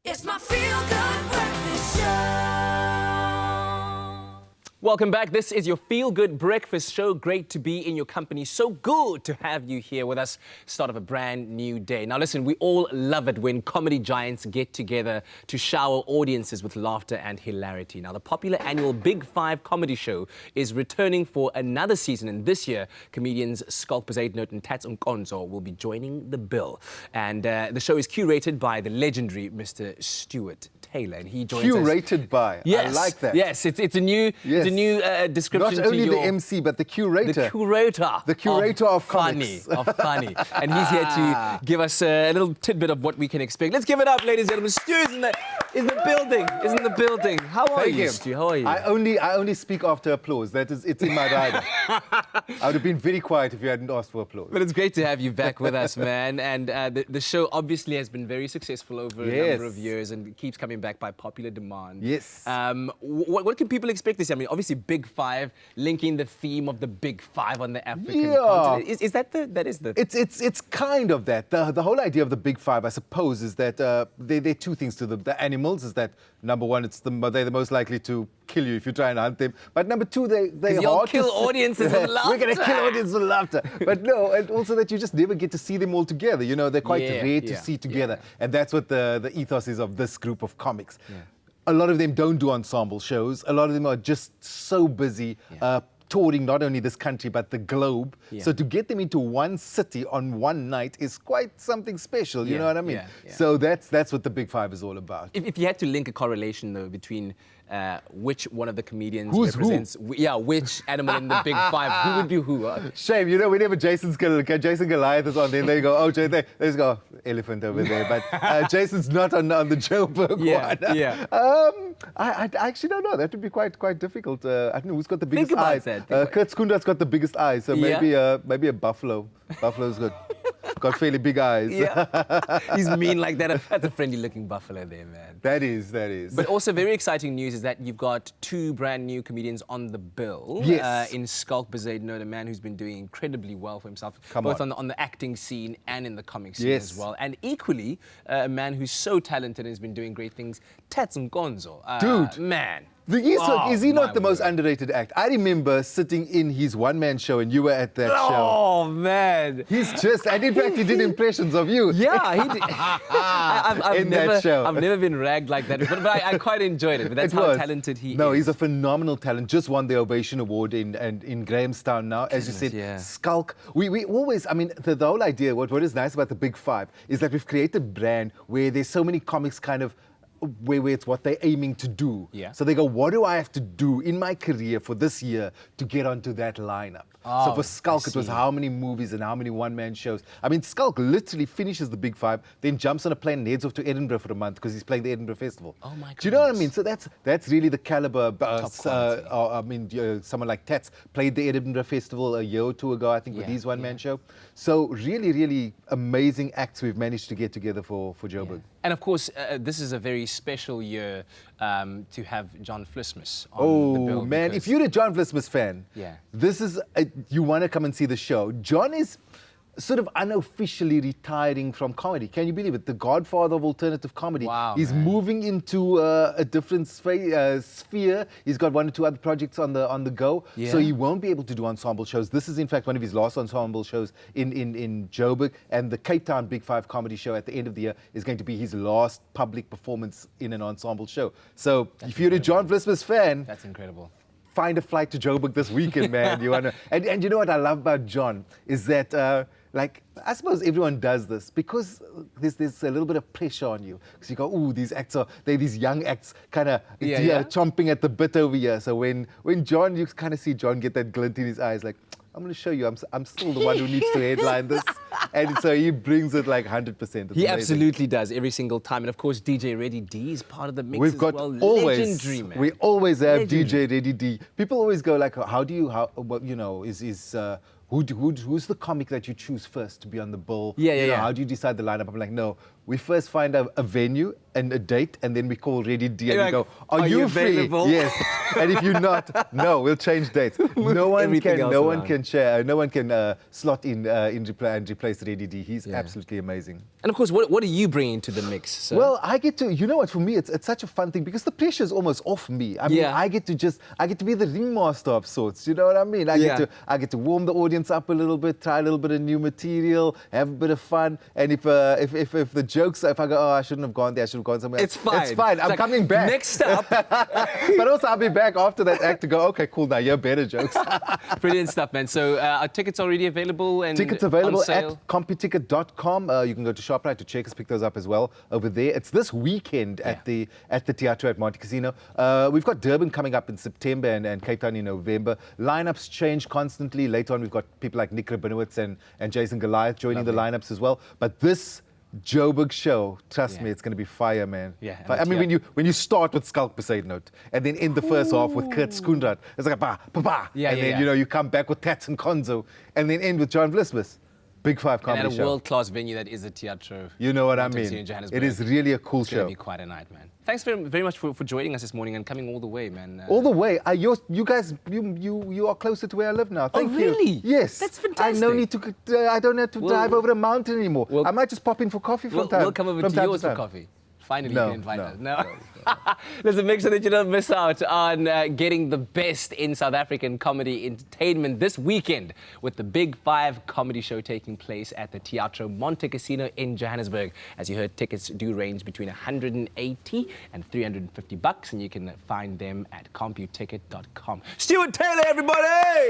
It's my feel-good breakfast show. Welcome back. This is your Feel Good Breakfast Show. Great to be in your company. So good to have you here with us. Start of a brand new day. Now listen, we all love it when comedy giants get together to shower audiences with laughter and hilarity. Now the popular annual Big Five comedy show is returning for another season, and this year comedians Schalk, Bezuidenhout and Tats Nkonzo will be joining the bill. And the show is curated by the legendary Mr. Stuart Taylor, and he joins us. Curated by. Yes, I like that. Yes, it's a new description. Not only to your, the MC, but the curator. The curator. The curator of funny, comics. of funny. And he's here to give us a little tidbit of what we can expect. Let's give it up, ladies and gentlemen. Stu is in the building. Is in the building. How are you, Stu? How are you? I only speak after applause. It's in my rider. I would have been very quiet if you hadn't asked for applause. But it's great to have you back with us, man. And the show obviously has been very successful over a number of years and keeps coming back by popular demand. Yes. What can people expect this year? I mean, obviously Big Five, linking the theme of the Big Five on the African continent. Is that the... It's kind of that. The whole idea of the Big Five, I suppose, is that there are two things to them. The animals is that, number one, they're the most likely to kill you if you try and hunt them. But number two, they're hard kill audiences with laughter. We're going to kill audiences with laughter. But no, and also that you just never get to see them all together. You know, they're quite rare to see together. And that's what the ethos is of this group of comics. Yeah. A lot of them don't do ensemble shows. A lot of them are just so busy touring not only this country but the globe. So to get them into one city on one night is quite something special. You know what I mean? So that's what the Big Five is all about. If you had to link a correlation though between which one of the comedians represents, which animal in the Big Five, who would be who? Shame, you know, whenever Jason Goliath is on, then they go, let's go, elephant over there. But Jason's not on the Joburg one. I actually don't know. That would be quite difficult. I don't know who's got the biggest eyes. Kurt Skunda's got the biggest eyes, so maybe a buffalo. Buffalo's got fairly big eyes. He's mean like that. That's a friendly-looking buffalo there, man. That is. But also very exciting news is that you've got two brand new comedians on the bill. Yes. In Schalk Bezuidenhout, a man who's been doing incredibly well for himself, both on the acting scene and in the comic scene as well. And equally, a man who's so talented and has been doing great things, Tats Nkonzo. Dude. Man. Is he not the most underrated act? I remember sitting in his one-man show and you were at that show. Oh, man. He's just, and in fact, he did impressions of you. Yeah, he did. I've never been ragged like that before, but I quite enjoyed it. But that's how talented he is. No, he's a phenomenal talent. Just won the Ovation Award in Grahamstown now. As you said, Schalk. We always, I mean, the whole idea, what is nice about the Big Five is that we've created a brand where there's so many comics kind of where it's what they're aiming to do. So they go, what do I have to do in my career for this year to get onto that lineup? So for Schalk, it was how many movies and how many one-man shows. I mean, Schalk literally finishes the Big Five, then jumps on a plane and heads off to Edinburgh for a month because he's playing the Edinburgh Festival. Oh my goodness. Do you know what I mean? So that's really the caliber. Someone like Tats played the Edinburgh Festival a year or two ago, I think, with his one-man show. So really, really amazing acts we've managed to get together for Joburg. And of course, this is a very special year to have John Vlismus on the bill. Oh man, if you're a John Vlismus fan, this is you want to come and see the show. John is sort of unofficially retiring from comedy. Can you believe it? The godfather of alternative comedy. Wow, He's moving into a different sphere. He's got one or two other projects on the go. So he won't be able to do ensemble shows. This is in fact one of his last ensemble shows in Joburg, and the Cape Town Big Five comedy show at the end of the year is going to be his last public performance in an ensemble show. So if you're a John Vlismus fan, that's incredible. Find a flight to Joburg this weekend, man. You wanna, and you know what I love about John is that, like, I suppose everyone does this because there's a little bit of pressure on you. Because you go, ooh, these acts they're these young acts kind of chomping at the bit over here. So when John, you kind of see John get that glint in his eyes, like, I'm going to show you, I'm still the one who needs to headline this. And so he brings it like 100%. He absolutely does every single time. And of course, DJ Reddy D is part of the mix We've got legendary, man. We always have DJ Reddy D. People always go like, who's the comic that you choose first to be on the bill? How do you decide the lineup? I'm like, no, we first find a venue and a date, and then we call Ready D and You're we go, like, are you free? available? Yes. And if you're not, no, we'll change dates. No one everything can, else no one around. can share, no one can slot in and replace Ready D. He's absolutely amazing. And of course, what are you bringing to the mix, sir? Well, I get to, you know what, for me, it's such a fun thing because the pressure is almost off me. I mean, Yeah. I get to be the ringmaster of sorts, you know what I mean? I get to warm the audience up a little bit, try a little bit of new material, have a bit of fun. And if the jokes, if I go, oh, I shouldn't have gone there, I should have gone somewhere it's else. fine. It's fine, I'm like, coming back. Next up, But also I'll be back after that act to go, okay, cool, now you're better jokes. brilliant stuff, man. So are tickets already available? And Tickets available on sale? at computicket.com. You can go to ShopRite to check us, pick those up as well over there. It's this weekend at the Teatro at Monte Casino. We've got Durban coming up in September and Cape Town in November. Lineups change constantly. Later on, we've got people like Nick Rabinowitz and Jason Goliath joining the lineups as well. But this Joburg show, trust me, it's going to be fire, man. Yeah, Fire. I mean, when you start with Schalk Bezuidenhout and then end the first half with Kurt Skoenraad, it's like a ba, ba, ba. Yeah, and yeah, then, yeah. you know, you come back with Tats and Nkonzo and then end with John Vlismus. Big Five And comedy at a show. world-class venue that is a Teatro. You know what I Monte Casino mean? in Johannesburg. It is really a cool It's going show. to be quite a night, man. Thanks very much for joining us this morning and coming all the way, man. All the way. You guys, you are closer to where I live now. Thank you. really? Yes. That's fantastic. I don't have to drive over a mountain anymore. We'll- I might just pop in for coffee from We'll come over to yours for time. coffee. Finally, No, you can invite no, us. No. Listen, make sure that you don't miss out on getting the best in South African comedy entertainment this weekend with the Big Five comedy show taking place at the Teatro Monte Casino in Johannesburg. As you heard, tickets do range between 180 and 350 bucks, and you can find them at computicket.com. Stuart Taylor, everybody!